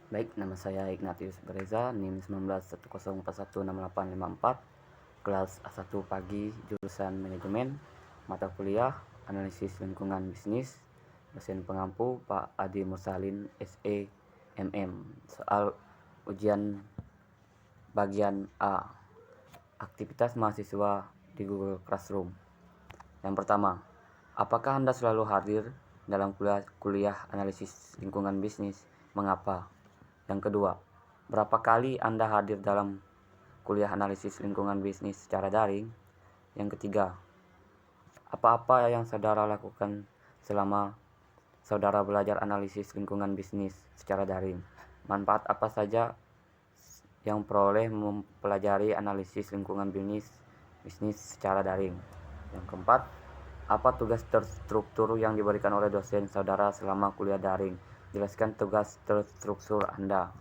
Baik, nama saya Ignatius Bereza, NIM 1910416854, kelas A1 pagi, jurusan manajemen, mata kuliah analisis lingkungan bisnis, dosen pengampu Pak Adi Mursalin SE MM. Soal ujian bagian A, aktivitas mahasiswa di Google Classroom. Yang pertama, apakah Anda selalu hadir dalam kuliah analisis lingkungan bisnis? Mengapa? Yang kedua, berapa kali Anda hadir dalam kuliah analisis lingkungan bisnis secara daring? Yang ketiga, apa-apa yang saudara lakukan selama saudara belajar analisis lingkungan bisnis secara daring? Manfaat apa saja yang peroleh mempelajari analisis lingkungan bisnis secara daring? Yang keempat, apa tugas terstruktur yang diberikan oleh dosen saudara selama kuliah daring? Jelaskan tugas terstruktur Anda.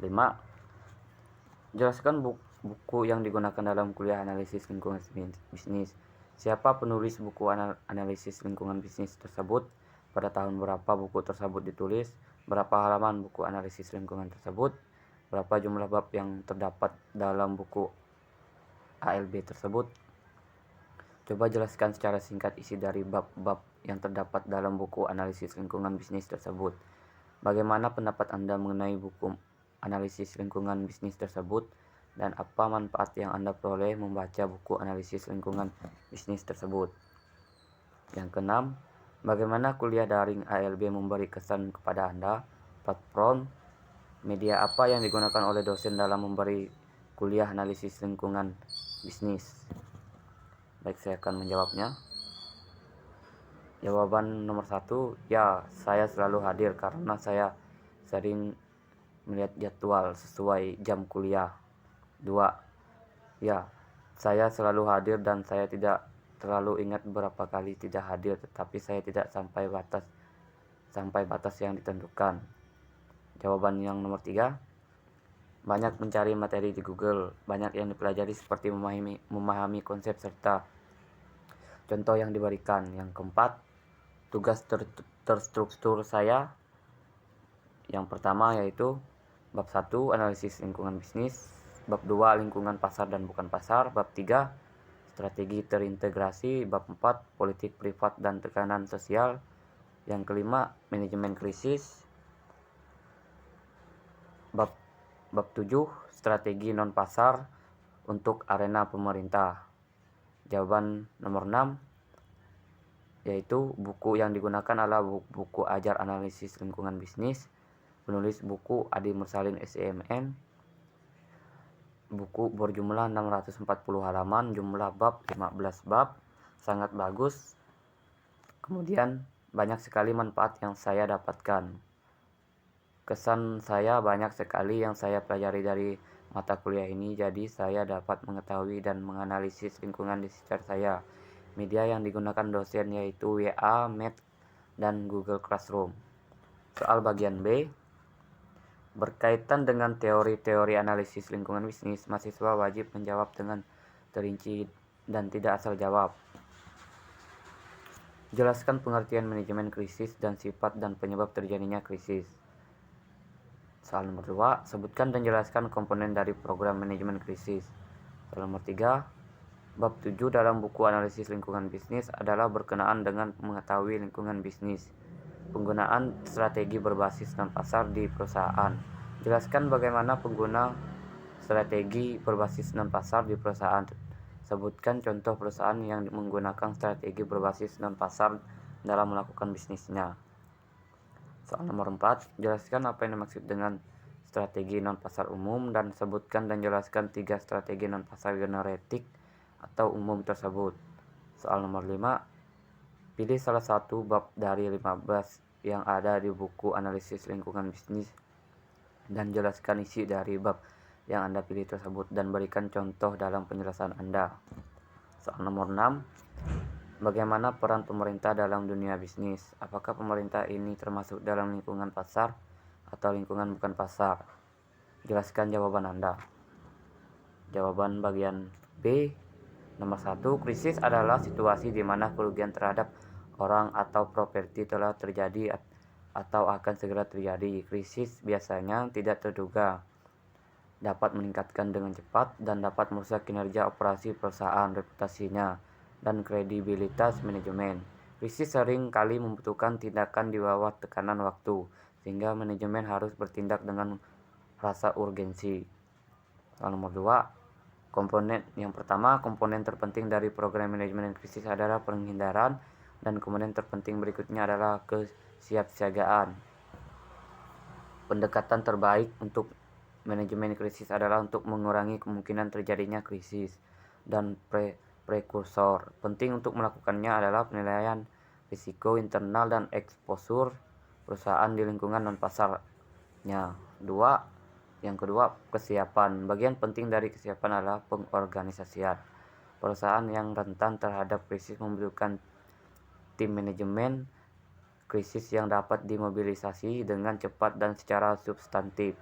5. Jelaskan buku yang digunakan dalam kuliah analisis lingkungan bisnis. Siapa penulis buku analisis lingkungan bisnis tersebut? Pada tahun berapa buku tersebut ditulis? Berapa halaman buku analisis lingkungan tersebut? Berapa jumlah bab yang terdapat dalam buku ALB tersebut? Coba jelaskan secara singkat isi dari bab-bab yang terdapat dalam buku analisis lingkungan bisnis tersebut. Bagaimana pendapat Anda mengenai buku analisis lingkungan bisnis tersebut, dan apa manfaat yang Anda peroleh membaca buku analisis lingkungan bisnis tersebut? Yang keenam, bagaimana kuliah daring ALB memberi kesan kepada Anda? Platform media apa yang digunakan oleh dosen dalam memberi kuliah analisis lingkungan bisnis? Baik, saya akan menjawabnya. Jawaban nomor 1, ya, saya selalu hadir karena saya sering melihat jadwal sesuai jam kuliah. 2. Ya, saya selalu hadir dan saya tidak terlalu ingat berapa kali tidak hadir, tetapi saya tidak sampai batas yang ditentukan. Jawaban yang nomor 3, banyak mencari materi di Google, banyak yang dipelajari seperti memahami konsep serta contoh yang diberikan. Yang keempat, tugas terstruktur saya. Yang pertama yaitu bab 1 analisis lingkungan bisnis, bab 2 lingkungan pasar dan bukan pasar, bab 3 strategi terintegrasi, bab 4 politik privat dan tekanan sosial, yang kelima manajemen krisis, bab 7 strategi non pasar untuk arena pemerintah. Jawaban nomor 6 yaitu buku yang digunakan adalah buku ajar analisis lingkungan bisnis, penulis buku Adi Mursalin SEMN, buku berjumlah 640 halaman, jumlah bab 15 bab, sangat bagus. Kemudian banyak sekali manfaat yang saya dapatkan. Kesan saya banyak sekali yang saya pelajari dari mata kuliah ini, jadi saya dapat mengetahui dan menganalisis lingkungan di sekitar saya. Media yang digunakan dosen yaitu WA, Meet, dan Google Classroom. Soal bagian B, berkaitan dengan teori-teori analisis lingkungan bisnis, mahasiswa wajib menjawab dengan terinci dan tidak asal jawab. Jelaskan pengertian manajemen krisis dan sifat dan penyebab terjadinya krisis. Soal nomor 2, sebutkan dan jelaskan komponen dari program manajemen krisis. Soal nomor 3, bab 7 dalam buku analisis lingkungan bisnis adalah berkenaan dengan mengetahui lingkungan bisnis. Penggunaan strategi berbasis non-pasar di perusahaan. Jelaskan bagaimana pengguna strategi berbasis non-pasar di perusahaan. Sebutkan contoh perusahaan yang menggunakan strategi berbasis non-pasar dalam melakukan bisnisnya. Soal nomor 4, jelaskan apa yang dimaksud dengan strategi non-pasar umum dan sebutkan dan jelaskan 3 strategi non-pasar generik atau umum tersebut. Soal nomor 5, pilih salah satu bab dari 15 yang ada di buku analisis lingkungan bisnis dan jelaskan isi dari bab yang Anda pilih tersebut dan berikan contoh dalam penjelasan Anda. Soal nomor 6, bagaimana peran pemerintah dalam dunia bisnis? Apakah pemerintah ini termasuk dalam lingkungan pasar atau lingkungan bukan pasar? Jelaskan jawaban Anda. Jawaban bagian B, nomor 1, krisis adalah situasi di mana kerugian terhadap orang atau properti telah terjadi atau akan segera terjadi. Krisis biasanya tidak terduga, dapat meningkatkan dengan cepat, dan dapat merusak kinerja operasi perusahaan, reputasinya, dan kredibilitas manajemen. Krisis sering kali membutuhkan tindakan di bawah tekanan waktu, sehingga manajemen harus bertindak dengan rasa urgensi. Nomor 2, komponen yang pertama, komponen terpenting dari program manajemen krisis adalah penghindaran, dan komponen terpenting berikutnya adalah kesiapsiagaan. Pendekatan terbaik untuk manajemen krisis adalah untuk mengurangi kemungkinan terjadinya krisis dan prekursor. Penting untuk melakukannya adalah penilaian risiko internal dan eksposur perusahaan di lingkungan non-pasarnya. Yang kedua, kesiapan. Bagian penting dari kesiapan adalah pengorganisasian. Perusahaan yang rentan terhadap krisis membutuhkan tim manajemen krisis yang dapat dimobilisasi dengan cepat dan secara substantif,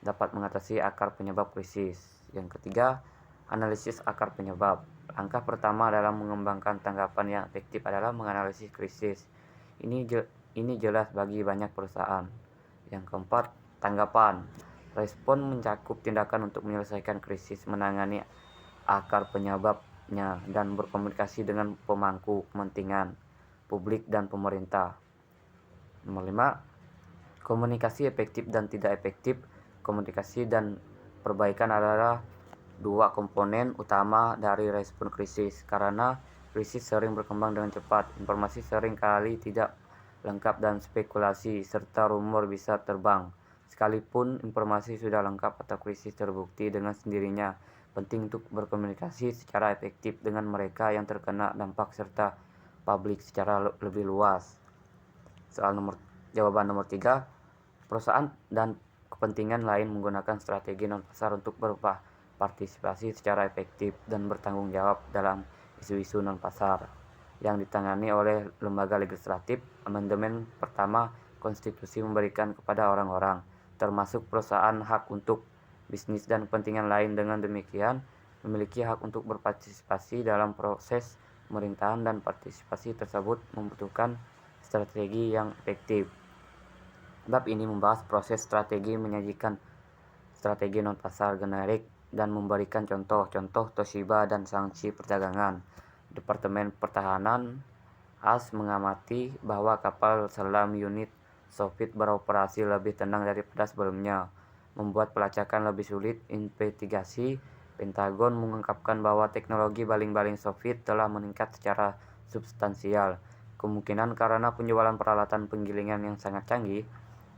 dapat mengatasi akar penyebab krisis. Yang ketiga, analisis akar penyebab. Langkah pertama dalam mengembangkan tanggapan yang efektif adalah menganalisis krisis. Ini jelas bagi banyak perusahaan. Yang keempat, tanggapan. Respon mencakup tindakan untuk menyelesaikan krisis, menangani akar penyebabnya, dan berkomunikasi dengan pemangku kepentingan publik dan pemerintah. Nomor 5, komunikasi efektif dan tidak efektif. Komunikasi dan perbaikan adalah dua komponen utama dari respon krisis. Karena krisis sering berkembang dengan cepat, informasi sering kali tidak lengkap dan spekulasi serta rumor bisa terbang. Sekalipun informasi sudah lengkap atau krisis terbukti dengan sendirinya, penting untuk berkomunikasi secara efektif dengan mereka yang terkena dampak serta publik secara lebih luas. Jawaban nomor 3, perusahaan dan kepentingan lain menggunakan strategi non-pasar untuk berpartisipasi secara efektif dan bertanggung jawab dalam isu-isu non-pasar yang ditangani oleh lembaga legislatif. Amandemen pertama konstitusi memberikan kepada orang-orang, termasuk perusahaan, hak untuk bisnis dan kepentingan lain. Dengan demikian, memiliki hak untuk berpartisipasi dalam proses pemerintahan, dan partisipasi tersebut membutuhkan strategi yang efektif. Bab ini membahas proses strategi, menyajikan strategi non-pasar generik, dan memberikan contoh-contoh Toshiba dan sanksi perdagangan. Departemen Pertahanan AS mengamati bahwa kapal selam unit Soviet beroperasi lebih tenang daripada sebelumnya, membuat pelacakan lebih sulit. Investigasi Pentagon mengungkapkan bahwa teknologi baling-baling Soviet telah meningkat secara substansial, kemungkinan karena penjualan peralatan penggilingan yang sangat canggih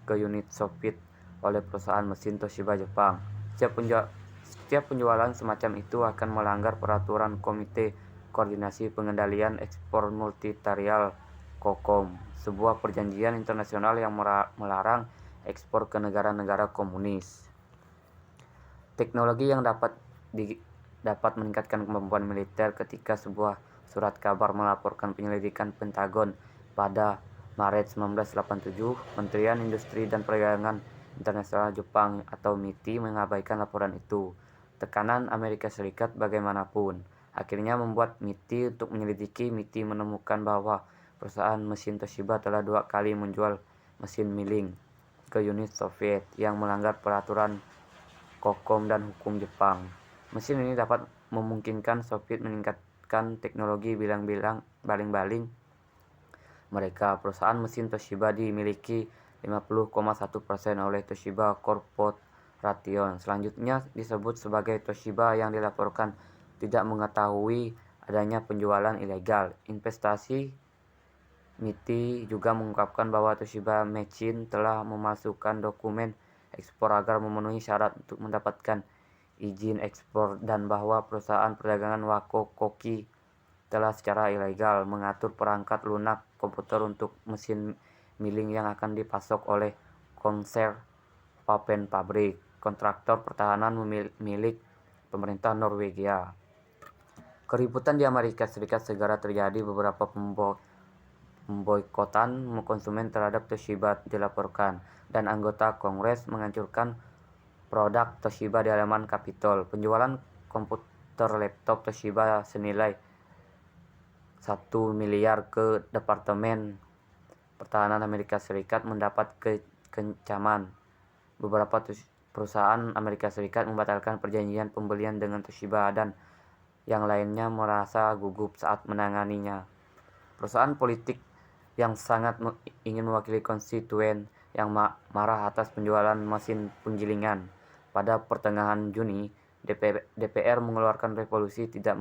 ke unit Soviet oleh perusahaan mesin Toshiba Jepang. Setiap penjualan semacam itu akan melanggar peraturan Komite Koordinasi Pengendalian Ekspor Multilateral (COCOM), sebuah perjanjian internasional yang melarang ekspor ke negara-negara komunis. Teknologi yang dapat meningkatkan kemampuan militer. Ketika sebuah surat kabar melaporkan penyelidikan Pentagon pada Maret 1987, Kementerian Industri dan Perdagangan Internasional Jepang atau MITI mengabaikan laporan itu. Tekanan Amerika Serikat bagaimanapun akhirnya membuat MITI untuk menyelidiki. MITI menemukan bahwa perusahaan mesin Toshiba telah 2 kali menjual mesin milling ke unit Soviet yang melanggar peraturan COCOM dan hukum Jepang. Mesin ini dapat memungkinkan Soviet meningkatkan teknologi baling-baling mereka. Perusahaan mesin Toshiba dimiliki 50,1% oleh Toshiba Corporation. Selanjutnya disebut sebagai Toshiba yang dilaporkan tidak mengetahui adanya penjualan ilegal. Investasi MITI juga mengungkapkan bahwa Toshiba Machine telah memasukkan dokumen ekspor agar memenuhi syarat untuk mendapatkan izin ekspor, dan bahwa perusahaan perdagangan Wako Koki telah secara ilegal mengatur perangkat lunak komputer untuk mesin milling yang akan dipasok oleh konser Papen Pabrik, kontraktor pertahanan milik pemerintah Norwegia. Keributan di Amerika Serikat segera terjadi. Beberapa pemboikotan konsumen terhadap Toshiba dilaporkan, dan anggota Kongres menghancurkan produk Toshiba di halaman Capitol. Penjualan komputer laptop Toshiba senilai 1 miliar ke Departemen pertahanan Amerika Serikat mendapat kecaman. Beberapa perusahaan Amerika Serikat membatalkan perjanjian pembelian dengan Toshiba dan yang lainnya merasa gugup saat menanganinya. Perusahaan politik yang sangat ingin mewakili konstituen yang marah atas penjualan mesin penggilingan. Pada pertengahan Juni, DPR mengeluarkan resolusi tidak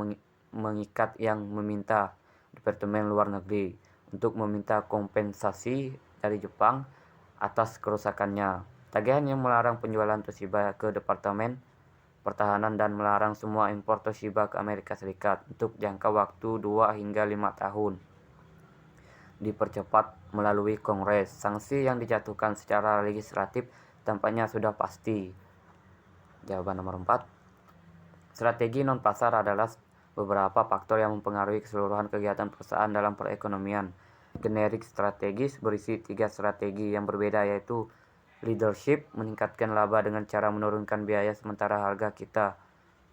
mengikat yang meminta Departemen Luar Negeri untuk meminta kompensasi dari Jepang atas kerusakannya. Tagihan yang melarang penjualan Toshiba ke Departemen Pertahanan dan melarang semua impor Toshiba ke Amerika Serikat untuk jangka waktu 2 hingga 5 tahun. Dipercepat melalui Kongres. Sanksi yang dijatuhkan secara legislatif tampaknya sudah pasti. Jawaban nomor 4. Strategi non-pasar adalah beberapa faktor yang mempengaruhi keseluruhan kegiatan perusahaan dalam perekonomian. Generik strategis berisi 3 strategi yang berbeda, yaitu leadership, meningkatkan laba dengan cara menurunkan biaya sementara harga kita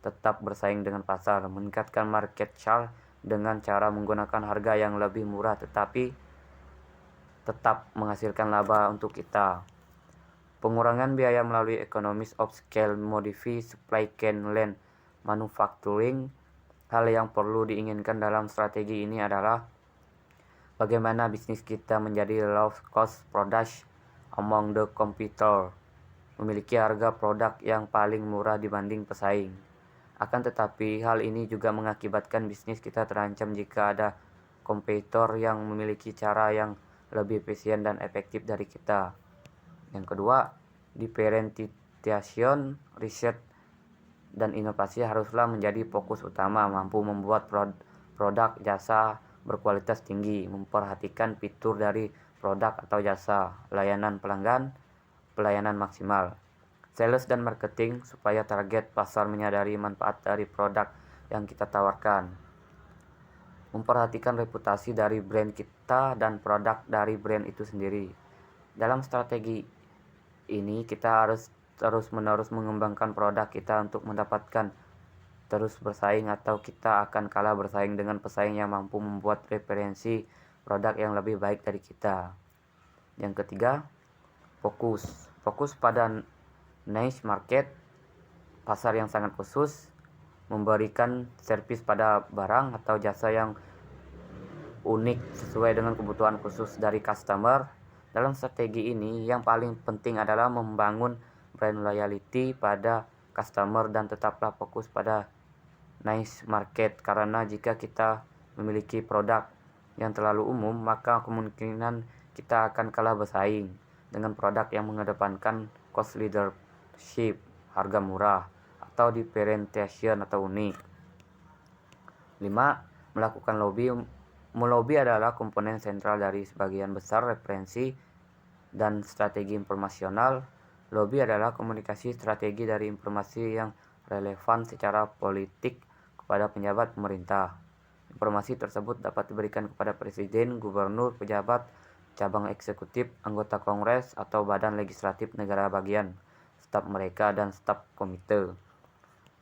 tetap bersaing dengan pasar. Meningkatkan market share dengan cara menggunakan harga yang lebih murah tetapi tetap menghasilkan laba untuk kita. Pengurangan biaya melalui economies of scale, modify supply chain, lean manufacturing. Hal yang perlu diinginkan dalam strategi ini adalah bagaimana bisnis kita menjadi low cost product among the competitor, memiliki harga produk yang paling murah dibanding pesaing. Akan tetapi, hal ini juga mengakibatkan bisnis kita terancam jika ada kompetitor yang memiliki cara yang lebih efisien dan efektif dari kita. Yang kedua, differentiation, riset dan inovasi haruslah menjadi fokus utama, mampu membuat produk jasa berkualitas tinggi, memperhatikan fitur dari produk atau jasa, layanan pelanggan, pelayanan maksimal, sales dan marketing supaya target pasar menyadari manfaat dari produk yang kita tawarkan. Memperhatikan reputasi dari brand kita dan produk dari brand itu sendiri. Dalam strategi ini kita harus terus-menerus mengembangkan produk kita untuk mendapatkan terus bersaing, atau kita akan kalah bersaing dengan pesaing yang mampu membuat referensi produk yang lebih baik dari kita. Yang ketiga, fokus pada niche market, pasar yang sangat khusus, memberikan servis pada barang atau jasa yang unik sesuai dengan kebutuhan khusus dari customer. Dalam strategi ini, yang paling penting adalah membangun brand loyalty pada customer dan tetaplah fokus pada niche market, karena jika kita memiliki produk yang terlalu umum, maka kemungkinan kita akan kalah bersaing dengan produk yang mengedepankan cost leadership, harga murah, atau differentiation atau unik. 5. Melakukan lobby. Melobi adalah komponen sentral dari sebagian besar referensi dan strategi informasional. Lobby adalah komunikasi strategi dari informasi yang relevan secara politik kepada pejabat pemerintah. Informasi tersebut dapat diberikan kepada presiden, gubernur, pejabat, cabang eksekutif, anggota kongres, atau badan legislatif negara bagian, staf mereka, dan staf komite.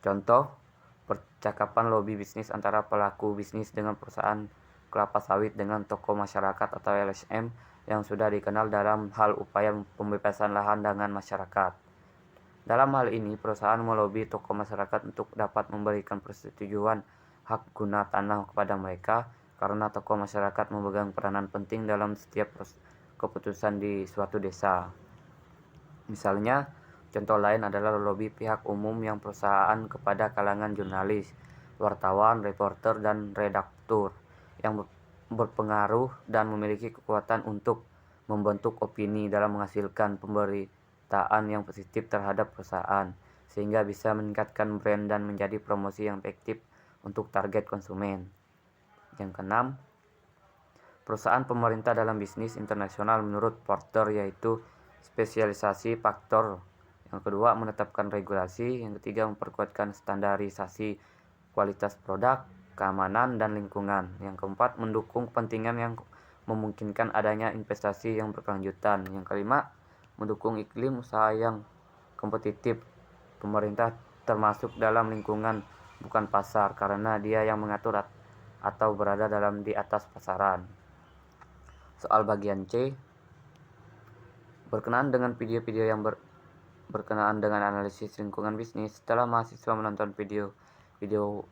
Contoh, percakapan lobby bisnis antara pelaku bisnis dengan perusahaan kelapa sawit dengan tokoh masyarakat atau LSM yang sudah dikenal dalam hal upaya pembebasan lahan dengan masyarakat. Dalam hal ini, perusahaan melobi tokoh masyarakat untuk dapat memberikan persetujuan hak guna tanah kepada mereka, karena tokoh masyarakat memegang peranan penting dalam setiap keputusan di suatu desa. Misalnya, contoh lain adalah lobi pihak umum yang perusahaan kepada kalangan jurnalis, wartawan, reporter, dan redaktur yang berpengaruh dan memiliki kekuatan untuk membentuk opini dalam menghasilkan pemberitaan yang positif terhadap perusahaan, sehingga bisa meningkatkan brand dan menjadi promosi yang efektif untuk target konsumen. Yang keenam, perusahaan pemerintah dalam bisnis internasional menurut Porter, yaitu spesialisasi faktor. Yang kedua, menetapkan regulasi. Yang ketiga, memperkuatkan standarisasi kualitas produk, keamanan, dan lingkungan. Yang keempat, mendukung kepentingan yang memungkinkan adanya investasi yang berkelanjutan. Yang kelima, mendukung iklim usaha yang kompetitif. Pemerintah termasuk dalam lingkungan, bukan pasar, karena dia yang mengatur atau berada di atas pasaran. Soal bagian C, berkenaan dengan video-video yang berkenaan dengan analisis lingkungan bisnis. Setelah mahasiswa menonton video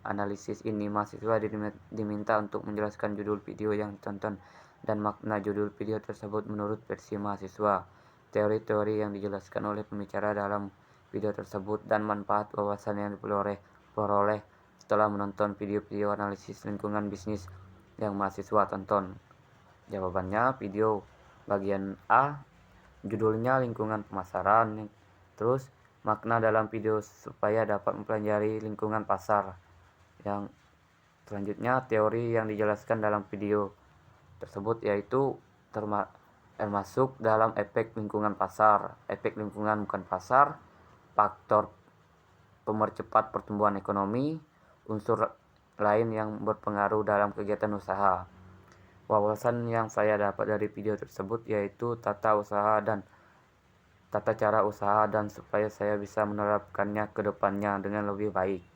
analisis ini, mahasiswa diminta untuk menjelaskan judul video yang ditonton dan makna judul video tersebut menurut versi mahasiswa, teori-teori yang dijelaskan oleh pembicara dalam video tersebut, dan manfaat wawasan yang diperoleh setelah menonton video-video analisis lingkungan bisnis yang mahasiswa tonton. Jawabannya, video bagian A, judulnya lingkungan pemasaran. Terus, makna dalam video supaya dapat mempelajari lingkungan pasar. Yang selanjutnya, teori yang dijelaskan dalam video tersebut yaitu termasuk dalam efek lingkungan pasar, efek lingkungan bukan pasar, faktor pemercepat pertumbuhan ekonomi, unsur lain yang berpengaruh dalam kegiatan usaha. Wawasan yang saya dapat dari video tersebut yaitu tata cara usaha dan supaya saya bisa menerapkannya ke depannya dengan lebih baik.